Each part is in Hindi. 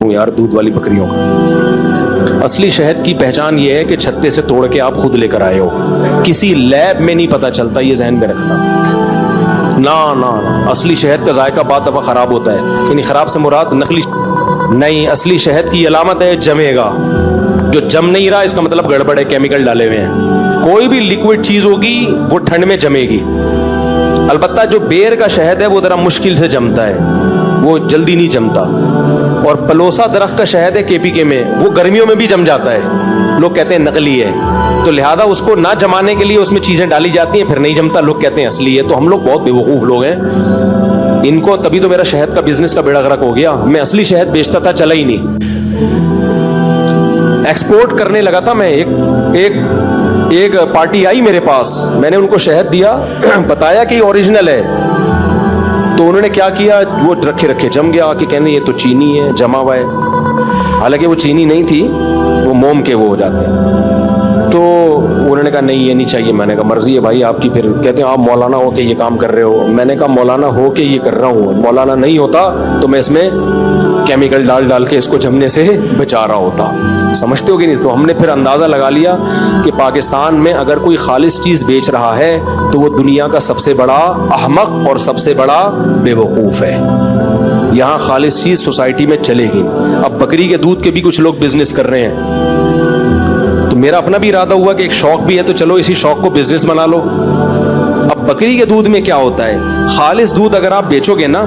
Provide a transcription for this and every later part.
यार दूध वाली बकरियों का। असली शहद की पहचान ये है कि छत्ते से तोड़ के आप खुद लेकर आए हो, किसी लैब में नहीं पता चलता, ये जहन में रखना। ना ना ना, असली शहद का जायका बाद दफा खराब होता है, यानी खराब से मुराद नकली नहीं। असली शहद की अलामत है जमेगा, जो जम नहीं रहा इसका मतलब गड़बड़ है, केमिकल डाले हुए हैं। कोई भी लिक्विड चीज होगी वो ठंड में जमेगी। अलबत्ता जो बेर का शहद है वो जरा मुश्किल से जमता है, वो जल्दी नहीं जमता। और पलोसा दरख्त का शहद है केपीके में, वो गर्मियों में भी जम जाता है, लोग कहते हैं नकली है। तो लिहाजा उसको ना जमाने के लिए उसमें चीजें डाली जाती हैं, फिर नहीं जमता, लोग कहते हैं असली है। तो हम लोग बहुत बेवकूफ लोग हैं इनको, तभी तो मेरा शहद का बिजनेस का बेड़ा गर्क हो गया। मैं असली शहद बेचता था, चला ही नहीं। एक्सपोर्ट करने लगा था मैं। एक पार्टी आई मेरे पास, मैंने उनको शहद दिया, बताया कि ओरिजिनल है, तो उन्होंने क्या किया, वो रखे रखे जम गया, कि कहने ये तो चीनी है, जमा हुआ है। हालांकि वो चीनी नहीं थी, वो मोम के वो हो जाते हैं। तो उन्होंने कहा नहीं ये नहीं चाहिए। मैंने कहा मर्जी है भाई आपकी। फिर कहते हैं आप मौलाना हो के ये काम कर रहे हो। मैंने कहा मौलाना हो के ये कर रहा हूँ, मौलाना नहीं होता तो मैं इसमें केमिकल डाल के इसको जमने से बचा रहा होता। समझते हो कि नहीं? तो हमने फिर अंदाज़ा लगा लिया कि पाकिस्तान में अगर कोई खालिस चीज़ बेच रहा है तो वो दुनिया का सबसे बड़ा अहमक और सबसे बड़ा बेवकूफ़ है। यहाँ खालिस चीज़ सोसाइटी में चलेगी नहीं। अब बकरी के दूध के भी कुछ लोग बिजनेस कर रहे हैं, तो मेरा अपना भी इरादा हुआ कि एक शौक भी है, तो चलो इसी शौक को बिजनेस बना लो। अब बकरी के दूध में क्या होता है, खालिस दूध अगर आप बेचोगे ना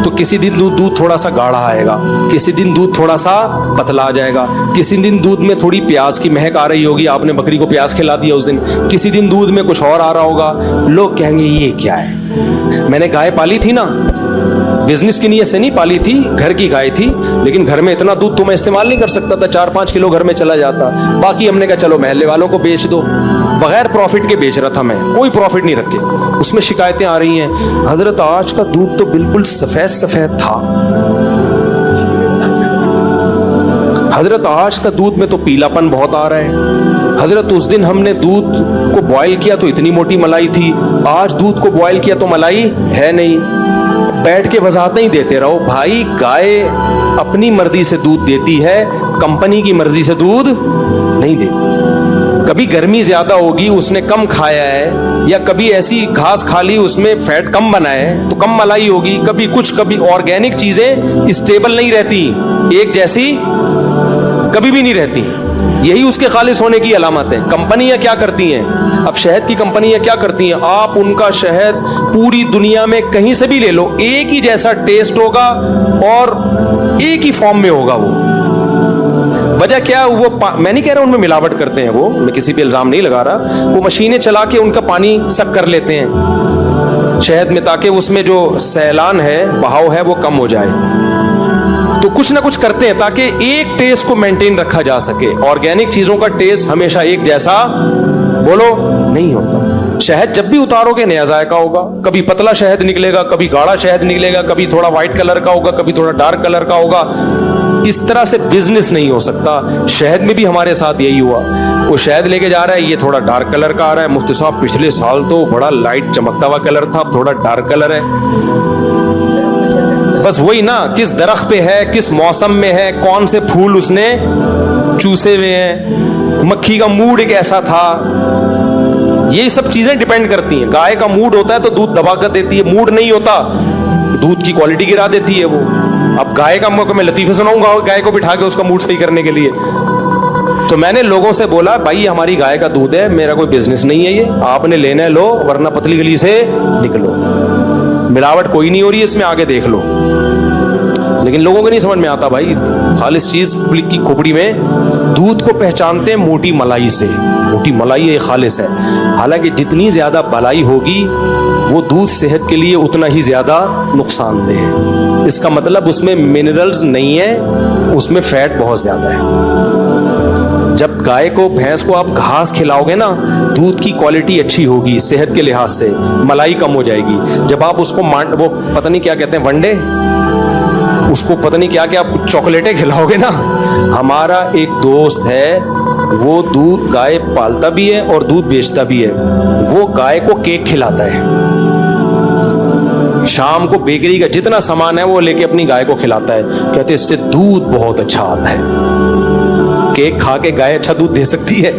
तो किसी दिन दूध थोड़ा सा गाढ़ा आएगा, किसी दिन दूध थोड़ा सा पतला आ जाएगा, किसी दिन दूध में थोड़ी प्याज की महक आ रही होगी, आपने बकरी को प्याज खिला दिया उस दिन, किसी दिन दूध में कुछ और आ रहा होगा। लोग कहेंगे ये क्या है। मैंने गाय पाली थी ना, बिजनेस की नीयत से नहीं पाली थी, घर की गाय थी, लेकिन घर में इतना दूध तो मैं इस्तेमाल नहीं कर सकता था, 4-5 किलो घर में चला जाता। बाकी हमने कहा चलो महल्ले वालों को बेच दो। बगैर प्रॉफिट के बेच रहा था मैं, कोई प्रॉफिट नहीं रखे। उसमें शिकायतें आ रही हैं, हजरत आज का दूध तो बिल्कुल सफेद सफेद था, हजरत आज का दूध में तो पीलापन बहुत आ रहा है, हजरत उस दिन हमने दूध को बॉयल किया तो इतनी मोटी मलाई थी, आज दूध को बॉयल किया तो मलाई है नहीं। बैठ के वजाहतें ही देते रहो भाई। गाय अपनी मर्जी से दूध देती है, कंपनी की मर्जी से दूध नहीं देती। कभी गर्मी ज्यादा होगी उसने कम खाया है, या कभी ऐसी घास खा ली उसमें फैट कम बना है तो कम मलाई होगी। कभी कुछ, कभी ऑर्गेनिक चीजें स्टेबल नहीं रहती, एक जैसी कभी भी नहीं रहती। यही उसके खालिस होने की अलामत है। कंपनियां क्या करती हैं, अब शहद की कंपनियां क्या करती हैं, आप उनका शहद पूरी दुनिया में कहीं से भी ले लो, एक ही जैसा टेस्ट होगा और एक ही फॉर्म में होगा। वो वजह क्या, वो मैं नहीं कह रहा उनमें मिलावट करते हैं, वो मैं किसी पे इल्जाम नहीं लगा रहा, वो मशीनें चला के उनका पानी सक कर लेते हैं शहद में, ताकि उसमें जो सैलान है, बहाव है, वो कम हो जाए। तो कुछ ना कुछ करते हैं ताकि एक टेस्ट को मेंटेन रखा जा सके। ऑर्गेनिक चीजों का टेस्ट हमेशा एक जैसा बोलो नहीं होता। शहद जब भी उतारोगे नया जायका होगा, कभी पतला शहद निकलेगा, कभी गाढ़ा शहद निकलेगा, कभी थोड़ा व्हाइट कलर का होगा, कभी थोड़ा डार्क कलर का होगा। इस तरह से बिजनेस नहीं हो सकता। शहद में भी हमारे साथ यही हुआ, वो शहद लेके जा रहा है, ये थोड़ा डार्क कलर का आ रहा है, मुफ्ती साहब पिछले साल तो बड़ा लाइट चमकता हुआ कलर था, अब थोड़ा डार्क कलर है। बस वही ना, किस दरख्त पे है, किस मौसम में है, कौन से फूल उसने चूसे हुए हैं, मक्खी का मूड एक ऐसा था, ये सब चीजें डिपेंड करती हैं। गाय का मूड होता है तो दूध दबा कर देती है, मूड नहीं होता दूध की क्वालिटी गिरा देती है वो। अब गाय का मैं लतीफे सुनाऊंगा गाय को बिठा के उसका मूड सही करने के लिए। तो मैंने लोगों से बोला भाई ये हमारी गाय का दूध है, मेरा कोई बिजनेस नहीं है, ये आपने लेना है लो, वरना पतली गली से निकलो, मिलावट कोई नहीं हो रही है इसमें, आगे देख लो। लेकिन लोगों को नहीं समझ में आता भाई, खालिस चीज की खोपड़ी में दूध को पहचानते हैं मोटी मलाई से, मोटी मलाई ये खालिस है। हालांकि जितनी ज्यादा मलाई होगी वो दूध सेहत के लिए उतना ही ज्यादा नुकसानदेह है। इसका मतलब उसमें मिनरल्स नहीं है, उसमें फैट बहुत ज्यादा है। जब गाय को, भैंस को आप घास खिलाओगे ना, दूध की क्वालिटी अच्छी होगी सेहत के लिहाज से, मलाई कम हो जाएगी। जब आप उसको वो पता नहीं क्या कहते हैं, वनडे, उसको पता नहीं क्या क्या चॉकलेटें खिलाओगे ना। हमारा एक दोस्त है, वो दूध गाय पालता भी है और दूध बेचता भी है, वो गाय को केक खिलाता है। शाम को बेकरी का जितना सामान है वो लेके अपनी गाय को खिलाता है, कहते इससे दूध बहुत अच्छा आता है। केक खा के गाय अच्छा दूध दे सकती है,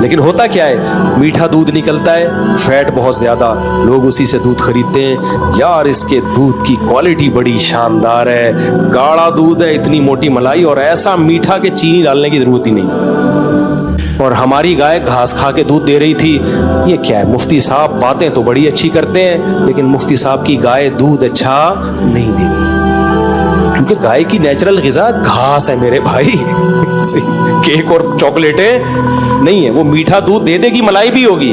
लेकिन होता क्या है, मीठा दूध निकलता है, फैट बहुत ज्यादा, लोग उसी से दूध खरीदते हैं। यार इसके दूध की क्वालिटी बड़ी शानदार है, गाढ़ा दूध है, इतनी मोटी मलाई, और ऐसा मीठा कि चीनी डालने की जरूरत ही नहीं। और हमारी गाय घास खा के दूध दे रही थी। ये क्या है, मुफ्ती साहब बातें तो बड़ी अच्छी करते हैं, लेकिन मुफ्ती साहब की गाय दूध अच्छा नहीं देती, क्योंकि गाय की नेचुरल ग़िज़ा घास है मेरे भाई। केक और चॉकलेटें नहीं है। वो मीठा दूध दे देगी, मलाई भी होगी,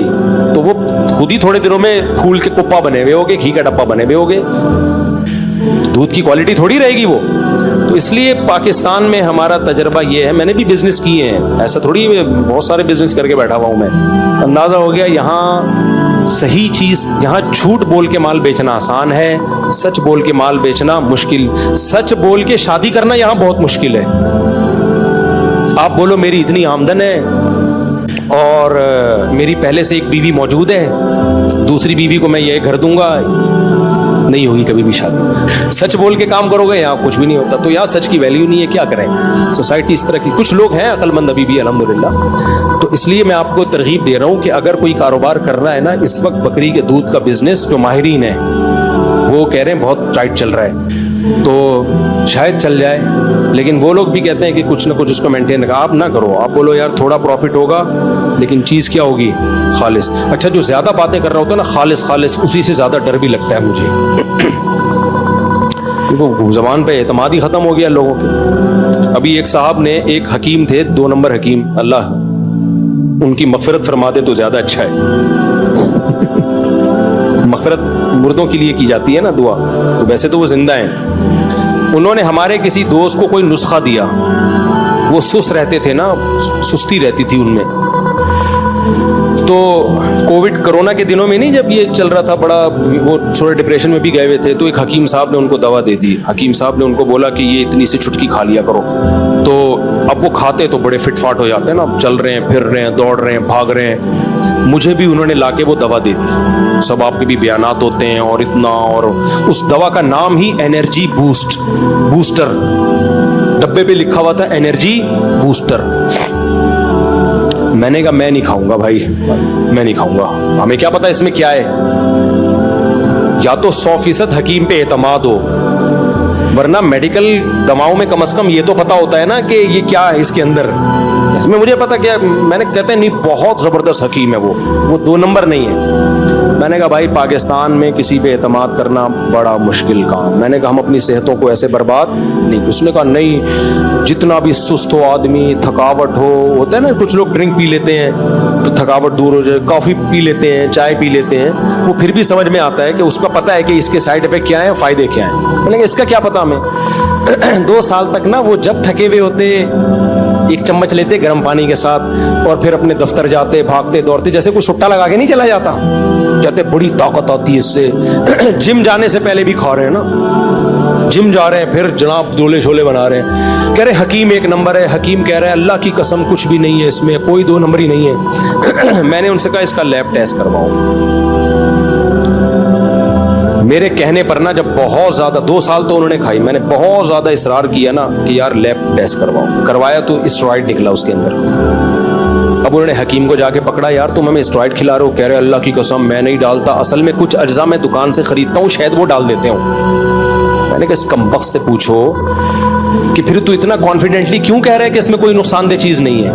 तो वो खुद ही थोड़े दिनों में फूल के कुप्पा बने हुए होगे, घी का डब्बा बने हुए होगे, दूध की क्वालिटी थोड़ी रहेगी वो। तो इसलिए पाकिस्तान में हमारा तजर्बा ये है, मैंने भी बिजनेस किए हैं, ऐसा थोड़ी बहुत सारे बिजनेस करके बैठा हुआ हूँ मैं। अंदाज़ा हो गया यहाँ सही चीज़, यहाँ झूठ बोल के माल बेचना आसान है, सच बोल के माल बेचना मुश्किल। सच बोल के शादी करना यहाँ बहुत मुश्किल है। आप बोलो मेरी इतनी आमदन है और मेरी पहले से एक बीवी मौजूद है, दूसरी बीवी को मैं ये घर दूंगा, नहीं होगी कभी भी शादी। सच बोल के काम करोगे यहाँ कुछ भी नहीं होता। तो यहाँ सच की वैल्यू नहीं है, क्या करें, सोसाइटी इस तरह की। कुछ लोग हैं अक्लमंद अभी भी अल्हम्दुलिल्लाह। तो इसलिए मैं आपको तरगीब दे रहा हूँ कि अगर कोई कारोबार करना है ना, इस वक्त बकरी के दूध का बिजनेस जो माहिरीन है वो कह रहे हैं बहुत टाइट चल रहा है, तो शायद चल जाए, लेकिन वो लोग भी कहते हैं कि कुछ ना कुछ उसको मेंटेन रखा। आप ना करो, आप बोलो यार थोड़ा प्रॉफिट होगा, लेकिन चीज़ क्या होगी, खालिस। अच्छा, जो ज़्यादा बातें कर रहा होता है ना, खालिस खालिस, उसी से ज़्यादा डर भी लगता है मुझे, क्योंकि ज़बान पे एतमाद ही ख़त्म हो गया लोगों के। अभी एक साहब ने, एक हकीम थे, 2 नंबर हकीम, अल्लाह उनकी मग़फ़िरत फरमा दे तो ज़्यादा अच्छा है। मग़फ़िरत मुर्दों के लिए की जाती है ना दुआ, तो वैसे तो वो जिंदा हैं। उन्होंने हमारे किसी दोस्त को कोई नुस्खा दिया, वो सुस्त रहते थे ना, सुस्ती रहती थी उनमें। तो कोविड कोरोना के दिनों में नहीं, जब ये चल रहा था बड़ा, वो थोड़े डिप्रेशन में भी गए हुए थे, तो एक हकीम साहब ने उनको दवा दे दी। हकीम साहब ने उनको बोला कि ये इतनी सी चुटकी खा लिया करो। तो अब वो खाते तो बड़े फिटफाट हो जाते हैं ना, चल रहे हैं, फिर रहे हैं, दौड़ रहे हैं, भाग रहे हैं। मुझे भी उन्होंने लाके वो दवा दे दी। सब आपके भी बयानात होते हैं और इतना, और उस दवा का नाम ही एनर्जी बूस्टर, डब्बे पे लिखा हुआ था एनर्जी बूस्टर। मैंने कहा मैं नहीं खाऊंगा भाई, मैं नहीं खाऊंगा, हमें क्या पता इसमें क्या है। या तो 100% हकीम पे एतमाद हो, वरना मेडिकल दवाओं में कम से कम ये तो पता होता है ना कि ये क्या है इसके अंदर। इसमें मुझे पता क्या, मैंने कहते हैं नहीं बहुत ज़बरदस्त हकीम है वो 2 नंबर नहीं है। मैंने कहा भाई पाकिस्तान में किसी पे एतमाद करना बड़ा मुश्किल काम। मैंने कहा हम अपनी सेहतों को ऐसे बर्बाद नहीं। उसने कहा नहीं, जितना भी सुस्त हो आदमी, थकावट हो, होता है ना कुछ लोग ड्रिंक पी लेते हैं तो थकावट दूर हो जाए, कॉफ़ी पी लेते हैं, चाय पी लेते हैं, वो फिर भी समझ में आता है कि उसका पता है कि इसके साइड इफेक्ट क्या है, फ़ायदे क्या हैं। मैंने कहा इसका क्या पता हमें। 2 साल तक ना वो जब थके हुए होते, एक चम्मच लेते गर्म पानी के साथ और फिर अपने दफ्तर जाते, भागते दौड़ते, जैसे कोई सुट्टा लगा के नहीं चला जाता। कहते बड़ी ताकत आती है इससे। जिम जाने से पहले भी खा रहे हैं ना, जिम जा रहे हैं, फिर जनाब डोले शोले बना रहे हैं। कह रहे हकीम 1 नंबर है। हकीम कह रहा है अल्लाह की कसम कुछ भी नहीं है इसमें, कोई 2 नंबर ही नहीं है। मैंने उनसे कहा इसका लैब टेस्ट करवाओ। मेरे कहने पर ना, जब बहुत ज़्यादा 2 साल तो उन्होंने खाई, मैंने बहुत ज़्यादा इसरार किया ना कि यार लैब टेस्ट करवाओ। करवाया तो स्टेरॉइड निकला उसके अंदर। अब उन्होंने हकीम को जाके पकड़ा, यार तुम हमें स्टेरॉइड खिला रहे हो। कह रहे अल्लाह की कसम मैं नहीं डालता, असल में कुछ अज्जा मैं दुकान से खरीदता हूँ, शायद वो डाल देते हो। मैंने कहा इस कमबख्त से पूछो कि फिर तू इतना कॉन्फिडेंटली क्यों कह रहा है कि इसमें कोई नुकसानदेह चीज़ नहीं है।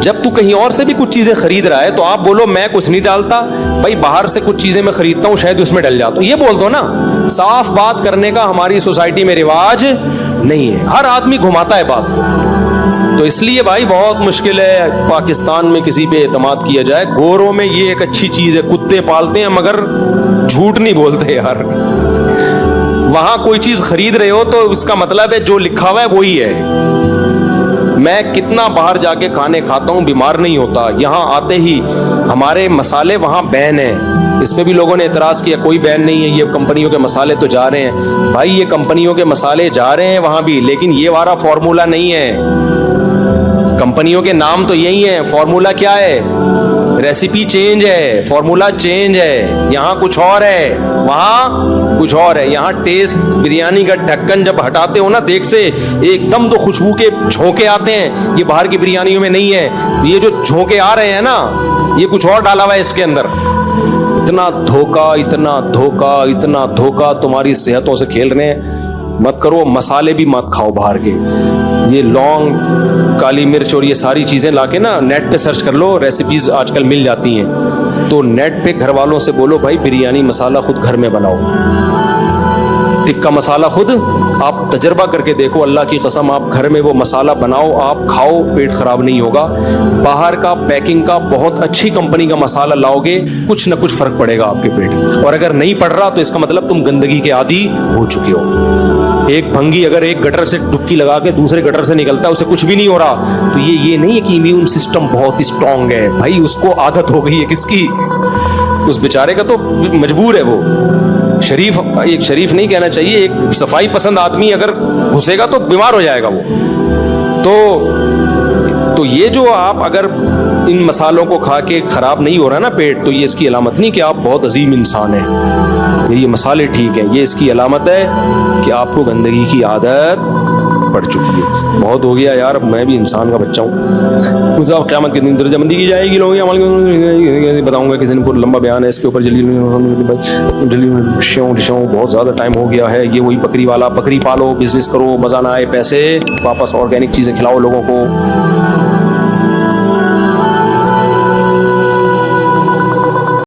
जब तू कहीं और से भी कुछ चीजें खरीद रहा है तो आप बोलो मैं कुछ नहीं डालता, भाई बाहर से कुछ चीजें मैं खरीदता हूं शायद उसमें डल जाता हूं, ये बोल दो ना। साफ बात करने का हमारी सोसाइटी में रिवाज नहीं है, हर आदमी घुमाता है बात को। तो इसलिए भाई बहुत मुश्किल है पाकिस्तान में किसी पे एतमाद किया जाए। गोरों में ये एक अच्छी चीज है, कुत्ते पालते हैं मगर झूठ नहीं बोलते यार। वहां कोई चीज खरीद रहे हो तो उसका मतलब है जो लिखा हुआ है वही है। मैं कितना बाहर जाके खाने खाता हूँ, बीमार नहीं होता। यहाँ आते ही हमारे मसाले वहाँ बैन है। इसमें भी लोगों ने एतराज़ किया कोई बैन नहीं है, ये कंपनियों के मसाले तो जा रहे हैं। भाई ये कंपनियों के मसाले जा रहे हैं वहाँ भी, लेकिन ये वाला फॉर्मूला नहीं है। कंपनियों के नाम तो यही है, फॉर्मूला क्या है? रेसिपी चेंज है, फॉर्मूला चेंज है, यहाँ कुछ और है, वहां कुछ और है। यहाँ टेस्ट, बिरयानी का ढक्कन जब हटाते हो ना देख से, एकदम तो खुशबू के झोंके आते हैं, ये बाहर की बिरयानियों में नहीं है। तो ये जो झोंके आ रहे हैं ना, ये कुछ और डाला हुआ है इसके अंदर। इतना धोखा, इतना धोखा, इतना धोखा, तुम्हारी सेहतों से खेल रहे हैं। मत करो, मसाले भी मत खाओ बाहर के। ये लौंग, काली मिर्च और ये सारी चीजें लाके ना नेट पे सर्च कर लो, रेसिपीज आजकल मिल जाती हैं। तो नेट पे घर वालों से बोलो भाई बिरयानी मसाला खुद घर में बनाओ, टिक्का मसाला खुद आप तजर्बा करके देखो, अल्लाह की कसम आप घर में वो मसाला बनाओ, आप खाओ, पेट खराब नहीं होगा। बाहर का पैकिंग का बहुत अच्छी कंपनी का मसाला लाओगे, कुछ ना कुछ फर्क पड़ेगा आपके पेट। और अगर नहीं पड़ रहा तो इसका मतलब तुम गंदगी के आदी हो चुके हो। एक भंगी अगर एक गटर से डुबकी लगा के दूसरे गटर से निकलता है, उसे कुछ भी नहीं हो रहा, तो ये नहीं है कि इम्यून सिस्टम बहुत स्ट्रांग है भाई, उसको आदत हो गई है किसकी, उस बेचारे का, तो मजबूर है वो। शरीफ, एक शरीफ नहीं कहना चाहिए, एक सफाई पसंद आदमी अगर घुसेगा तो बीमार हो जाएगा वो। तो ये जो आप अगर इन मसालों को खा के खराब नहीं हो रहा ना पेट, तो ये इसकी अलामत नहीं कि आप बहुत अजीम इंसान हैं। ये मसाले ठीक हैं, ये इसकी अलामत है कि आपको गंदगी की आदत पड़ चुकी है। बहुत हो गया यार, मैं भी इंसान का बच्चा हूँ। कुछ क़यामत के दिन दर्जाबंदी की जाएगी, लोग बताऊंगा किसी दिन, पूरा लंबा बयान है इसके ऊपर। जल्दी बहुत ज़्यादा टाइम हो गया है। ये वही बकरी वाला, बकरी पालो, बिजनेस करो, मज़ा ना आए पैसे, वापस ऑर्गेनिक चीज़ें खिलाओ लोगों को।